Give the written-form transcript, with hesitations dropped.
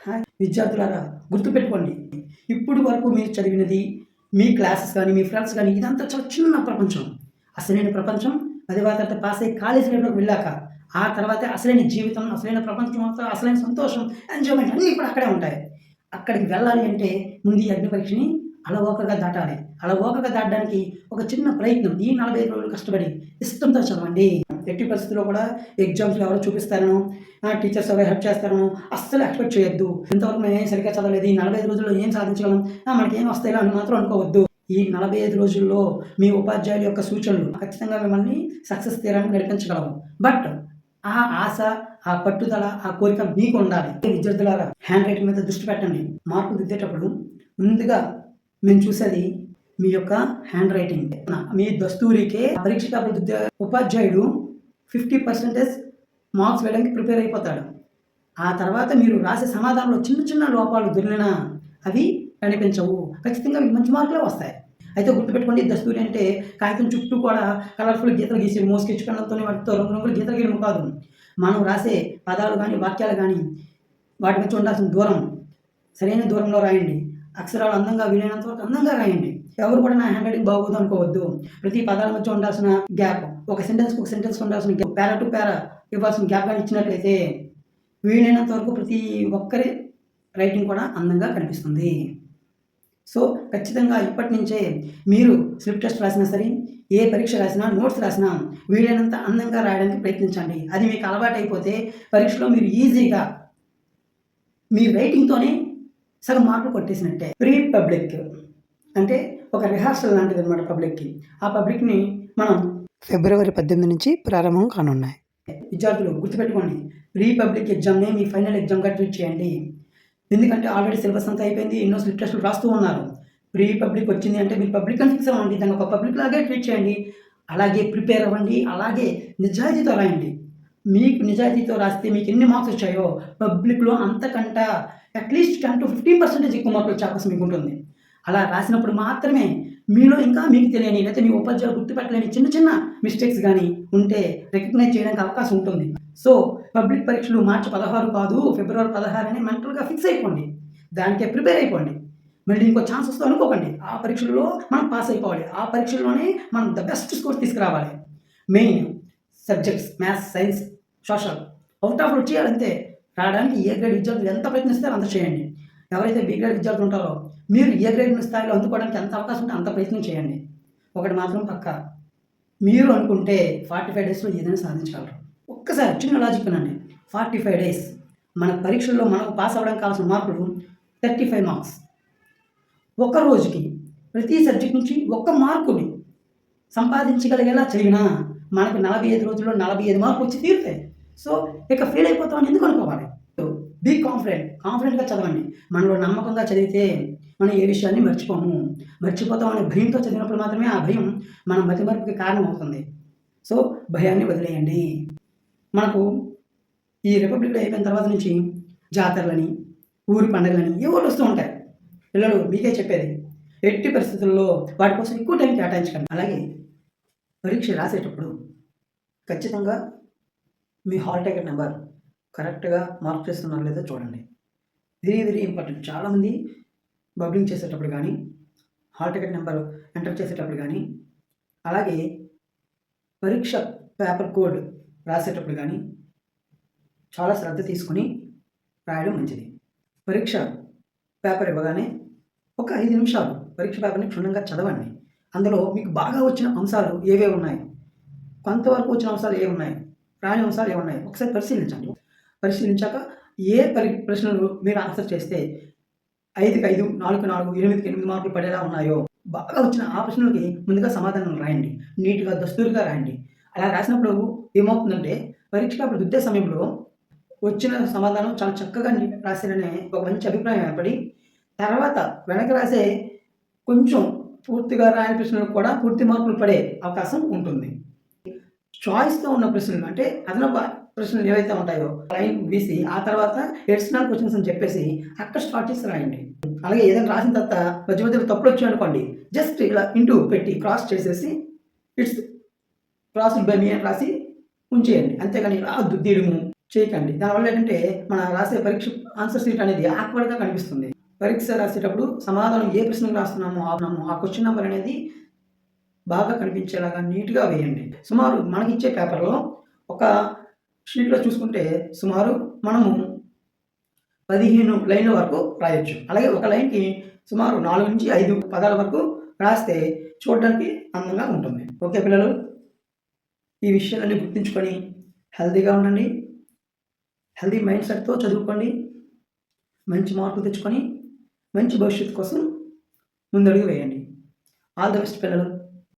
Hi విద్యార్థులారా, గుర్తుపెట్టుకోండి. ఇప్పుడు వరకు మీరు చదివినది, మీ క్లాసెస్ కానీ, మీ ఫ్రెండ్స్ కానీ ఇదంతా చాలా చిన్న ప్రపంచం. అసలైన ప్రపంచం 10వ తరగతి పాస్ అయ్యి కాలేజీ లైఫ్‌లోకి వెళ్ళాక, ఆ తర్వాతే అసలైన జీవితం, అసలైన ప్రపంచం అంతా, అసలైన సంతోషం, ఎంజాయ్‌మెంట్ అన్నీ కూడా అక్కడే ఉంటాయి. అక్కడికి వెళ్ళాలి అంటే ముందు ఈ అగ్ని పరీక్షని అలవోకగా దాటాలి. అలవోకగా దాటడానికి ఒక చిన్న ప్రయత్నం. ఈ 45 రోజులు కష్టపడి ఇష్టంతో చదవండి. ఎట్టి పరిస్థితుల్లో కూడా ఎగ్జామ్స్‌లో ఎవరో చూపిస్తారనో, టీచర్స్ ఎవరో హెల్ప్ చేస్తారనో అస్సలు ఎక్స్‌పెక్ట్ చేయొద్దు. ఇంతవరకు మేమేం సరిగ్గా చదవలేదు. ఈ 45 రోజుల్లో ఏం సాధించగలం? మనకేం వస్తాయిలే అని మాత్రం అనుకోవద్దు. ఈ 45 రోజుల్లో మీ ఉపాధ్యాయుల యొక్క సూచనలు ఖచ్చితంగా మిమ్మల్ని సక్సెస్ తీరానికి నడిపించగలవు. బట్ ఆ ఆశ, ఆ పట్టుదల, ఆ కోరిక మీకు ఉండాలి. విద్యార్థులారా, హ్యాండ్ రైటింగ్ మీద దృష్టి పెట్టండి. మార్కులు దిద్దేటప్పుడు ముందుగా మేము చూసేది మీ యొక్క హ్యాండ్ రైటింగ్. మీ దస్తూరికే పరీక్ష పేపర్ దిద్దే ఉపాధ్యాయుడు 50% మార్క్స్ వేయడానికి ప్రిపేర్ అయిపోతాడు. ఆ తర్వాత మీరు రాసే సమాధానంలో చిన్న చిన్న లోపాలు దొరికినా అవి కనిపించవు. ఖచ్చితంగా మీకు మంచి మార్కులే వస్తాయి. అయితే గుర్తుపెట్టుకోండి, దస్తూరి అంటే కాగితం చుట్టూ కూడా కలర్ఫుల్ గీతలు గీసి మోస్కెచ్ పెన్నులతోనే వాటితో రంగురంగులు గీతలు గీయడం కాదు. మనం రాసే పదాలు కానీ, వాక్యాలు కానీ వాటి మధ్య ఉండాల్సిన దూరం సరైన దూరంలో రాయండి. అక్షరాలు అందంగా వీలైనంత వరకు అందంగా రాయండి. ఎవరు కూడా నా హ్యాండ్ రైటింగ్ బాగోదు అనుకోవద్దు. ప్రతి పదాల మధ్య ఉండాల్సిన గ్యాప్, ఒక సెంటెన్స్ ఉండాల్సిన గ్యాప్, పారా టు పారా ఇవ్వాల్సిన గ్యాప్ కానీ ఇచ్చినట్లయితే వీలైనంత వరకు ప్రతి ఒక్కరి రైటింగ్ కూడా అందంగా కనిపిస్తుంది. సో ఖచ్చితంగా ఇప్పటి నుంచే మీరు స్లిప్ టెస్ట్ రాసినా సరే, ఏ పరీక్ష రాసినా, నోట్స్ రాసినా వీలైనంత అందంగా రాయడానికి ప్రయత్నించండి. అది మీకు అలవాటైపోతే పరీక్షలో మీరు ఈజీగా మీ రైటింగ్తోనే సగం మార్కులు కొట్టేసినట్టే. ప్రీ పబ్లిక్ అంటే ఒక రిహార్సల్ లాంటిది అనమాట పబ్లిక్కి. ఆ పబ్లిక్ని మనం ఫిబ్రవరి 18 నుంచి ప్రారంభం కానున్నాయి. విద్యార్థులు గుర్తుపెట్టుకోండి, ప్రీ పబ్లిక్ ఎగ్జామ్ని మీ ఫైనల్ ఎగ్జామ్గా ట్రీట్ చేయండి. ఎందుకంటే ఆల్రెడీ సిలబస్ అంతా అయిపోయింది, ఎన్నో స్లిప్ టెస్టులు రాస్తూ ఉన్నారు. ప్రీ పబ్లిక్ వచ్చింది అంటే మీరు పబ్లిక్ అని ఫిక్స్ అవ్వండి. దాన్ని ఒక పబ్లిక్ లాగే ట్రీట్ చేయండి. అలాగే ప్రిపేర్ అవ్వండి, అలాగే నిజాయితీతో రాయండి. మీకు నిజాయితీతో రాస్తే మీకు ఎన్ని మార్క్స్ వచ్చాయో పబ్లిక్లో అంతకంట అట్లీస్ట్ 10 to 15% ఎక్కువ మార్కులు వచ్చే అవకాశం మీకు ఉంటుంది. అలా రాసినప్పుడు మాత్రమే మీలో ఇంకా మీకు తెలియని, లేకపోతే మీ ఉపాధ్యాయులు గుర్తుపెట్టలేని చిన్న చిన్న మిస్టేక్స్ కానీ ఉంటే రికగ్నైజ్ చేయడానికి అవకాశం ఉంటుంది. సో పబ్లిక్ పరీక్షలు మార్చి 16 కాదు, ఫిబ్రవరి 16 అని మెంటల్గా ఫిక్స్ అయిపోండి. దానికే ప్రిపేర్ అయిపోండి. మళ్ళీ ఇంకో ఛాన్స్ వస్తుంది అనుకోకండి. ఆ పరీక్షల్లో మనం పాస్ అయిపోవాలి. ఆ పరీక్షల్లోనే మనం ద బెస్ట్ స్కోర్ తీసుకురావాలి. Main subjects maths, science, social out of వచ్చేయాలంతే. రావడానికి ఏ గ్రేడ్ విద్యార్థులు ఎంత ప్రయత్నిస్తారో అంత చేయండి. ఎవరైతే బి గ్రేడ్ విద్యార్థులు ఉంటారో మీరు ఏ గ్రేడ్ స్థాయిలో అందుకోవడానికి ఎంత అవకాశం ఉంటే అంత ప్రయత్నం చేయండి. ఒకటి మాత్రం పక్కా, మీరు అనుకుంటే 45 డేస్లో ఏదైనా సాధించగలరు. ఒక్కసారి చిన్న లాజిక్ వినండి. 45 డేస్ మన పరీక్షల్లో మనకు పాస్ అవ్వడానికి కావాల్సిన మార్కులు 35 మార్క్స్. ఒక రోజుకి ప్రతి సబ్జెక్ట్ నుంచి ఒక్క మార్కుని సంపాదించగలిగేలా చదివినా మనకు 45 రోజుల్లో 45 మార్కులు వచ్చి తీరుతాయి. సో ఇక ఫెయిల్ అయిపోతామని ఎందుకు అనుకోవాలి. బీ కాన్ఫిడెంట్గా చదవండి. మనలో నమ్మకంగా చదివితే మనం ఏ విషయాన్ని మర్చిపోతాం అనే భయంతో చదివినప్పుడు మాత్రమే ఆ భయం మన మతిమరుపుకి కారణం అవుతుంది. సో భయాన్ని వదిలేయండి. మనకు ఈ రిపబ్లిక్ డే అయిపోయిన తర్వాత నుంచి జాతరలని, ఊరి పండుగలని ఏవో వస్తూ ఉంటాయి. పిల్లలు మీకే చెప్పేది, ఎట్టి పరిస్థితుల్లో వాటి కోసం ఎక్కువ టైం కేటాయించకండి. అలాగే పరీక్ష రాసేటప్పుడు ఖచ్చితంగా మీ హాల్ టికెట్ నెంబర్ కరెక్ట్గా మార్క్ చేస్తున్నారో లేదో చూడండి. Very important. చాలామంది బబ్లింగ్ చేసేటప్పుడు కానీ, హాల్ టికెట్ నెంబర్ ఎంటర్ చేసేటప్పుడు కానీ, అలాగే పరీక్ష పేపర్ కోడ్ రాసేటప్పుడు కానీ చాలా శ్రద్ధ తీసుకుని రాయడం మంచిది. పరీక్ష పేపర్ ఇవ్వగానే ఒక 5 నిమిషాలు పరీక్ష పేపర్ని క్షుణ్ణంగా చదవండి. అందులో మీకు బాగా వచ్చిన అంశాలు ఏవేవి ఉన్నాయి, కొంతవరకు వచ్చిన అంశాలు ఏవి ఉన్నాయి, రాని అంశాలు ఏమున్నాయి ఒకసారి పరిశీలించండి. పరిశీలించాక ఏ ప్రశ్నలు మీరు ఆన్సర్ చేస్తే 5కి 5, 4కి 4, 8కి 8 మార్కులు పడేలా ఉన్నాయో బాగా వచ్చిన ఆ ప్రశ్నలకి ముందుగా సమాధానం రాయండి. నీట్గా దస్తూరిగా రాయండి. అలా రాసినప్పుడు ఏమవుతుందంటే పరీక్ష పేపర్ దిద్దే సమయంలో వచ్చిన సమాధానం చాలా చక్కగా రాశారనే ఒక మంచి అభిప్రాయం ఏర్పడి తర్వాత వెనక రాసే కొంచెం పూర్తిగా రాయని ప్రశ్నలకు కూడా పూర్తి మార్కులు పడే అవకాశం ఉంటుంది. చాయిస్తో ఉన్న ప్రశ్నలు అంటే అదనపు ప్రశ్నలు ఏవైతే ఉంటాయో లైన్ గీసి ఆ తర్వాత ఎడిషనల్ క్వశ్చన్స్ అని చెప్పేసి అక్కడ స్టార్ట్ చేసి రాయండి. అలాగే ఏదైనా రాసిన తర్వాత మధ్యలో తప్పులు వచ్చాయనుకోండి, జస్ట్ ఇలా ఇంటూ పెట్టి క్రాస్ చేసేసి ఇట్స్ క్రాస్డ్ బై మీ అని రాసి ఉంచేయండి. అంతేగాని ఇలా దుద్దీయడము, చేయకండి. దానివల్ల ఏంటంటే మన రాసే పరీక్ష ఆన్సర్ షీట్ అనేది ఆక్వర్డ్‌గా కనిపిస్తుంది. పరీక్ష రాసేటప్పుడు సమాధానం ఏ ప్రశ్నకు రాస్తున్నామో ఆ క్వెషన్ నంబర్ అనేది బాగా కనిపించేలాగా నీట్‌గా వేయండి. సుమారు మనకిచ్చే పేపర్‌లో ఒక షీట్‌లో చూసుకుంటే సుమారు మనము 15 లైన్‌ల వరకు రాయొచ్చు. అలాగే ఒక లైన్‌కి సుమారు 4-5 పదాల వరకు రాస్తే చూడడానికి అందంగా ఉంటుంది. ఓకే పిల్లలు, ఈ విషయాలన్నీ గుర్తుంచుకొని హెల్తీగా ఉండండి. హెల్తీ మైండ్ సెట్‌తో చదువుకోండి. మంచి మార్కులు తెచ్చుకొని మంచి భవిష్యత్తు కోసం ముందడుగు వేయండి. ఆల్ ది బెస్ట్ పిల్లలు.